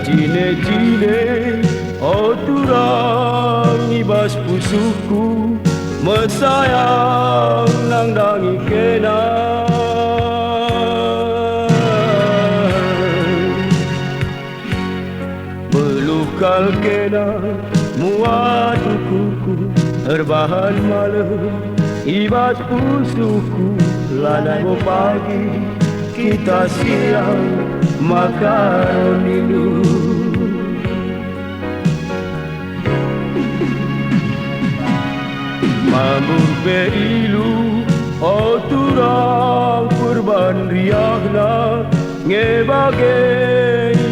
Jine-jine oh turang ibas pusuku mesayang nang dangi kena belukal kena muat kuku terbahan malam ibas pusuku lanai pagi kita siang makan rindu mambur berilu oh turang kurban riahna ngebage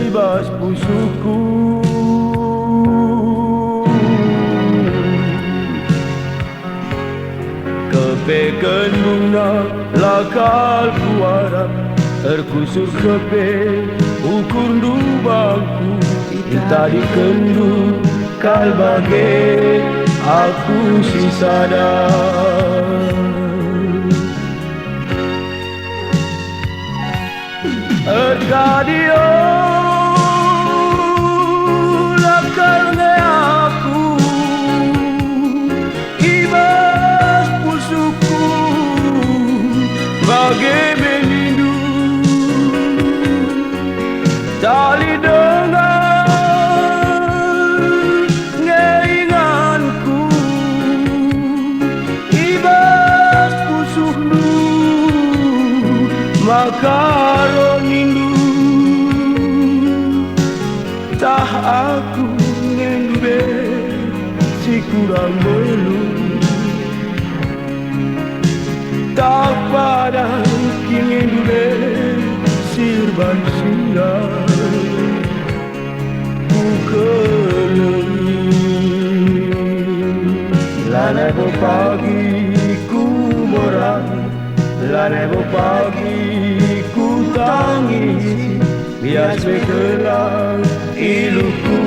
ibas pusuku kepekan bunga lakal kuara terkusur kepe ukur dubangku tadi kendu kalbage aku si sadar ergadio lakarne aku ibas pusuku bagai tali dengan ngeinganku ibas pusuhmu makaronindu tah aku ngendube si kurang belum tak pada ngendube sirban siang lanai pagi ku morang lanai pagi ku tangis bias bekerang iluku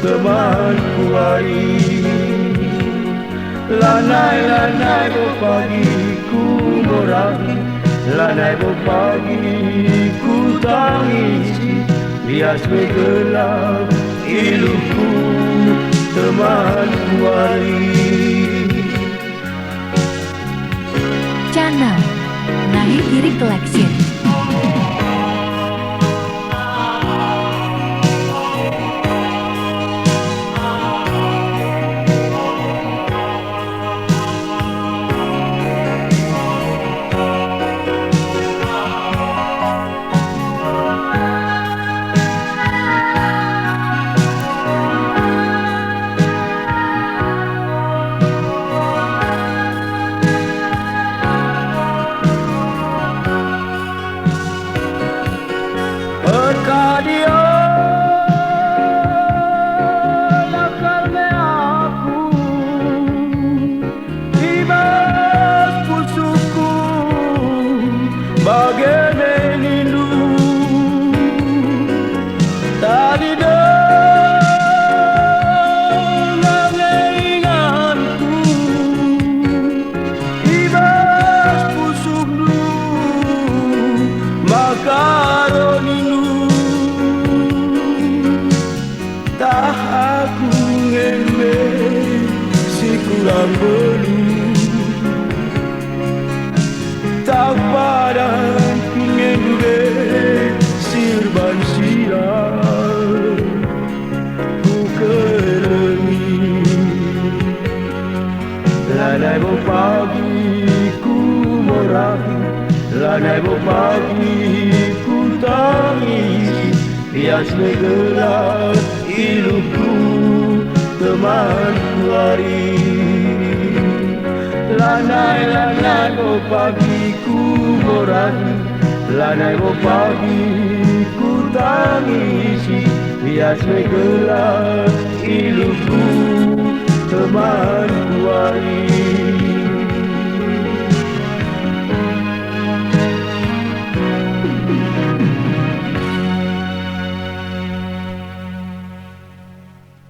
temanku hari lanai pagi ku morang lanai pagi ku tangis bias bekerang iluku temanku hari Channel Nahi Diri Collection. Dia lakarne aku ibas pusuku bagai menindu tadi dengan ngeinganku ibas pusuhmu makaronindu aku ngembe si kurang belum tak pada ngembe sirban siang ku kerengi lanai pagi ku morang lanai pagi ku tangis bias negelar iluku temanku hari lanai pagi ku morang lanai pagi ku tangisi bias negelar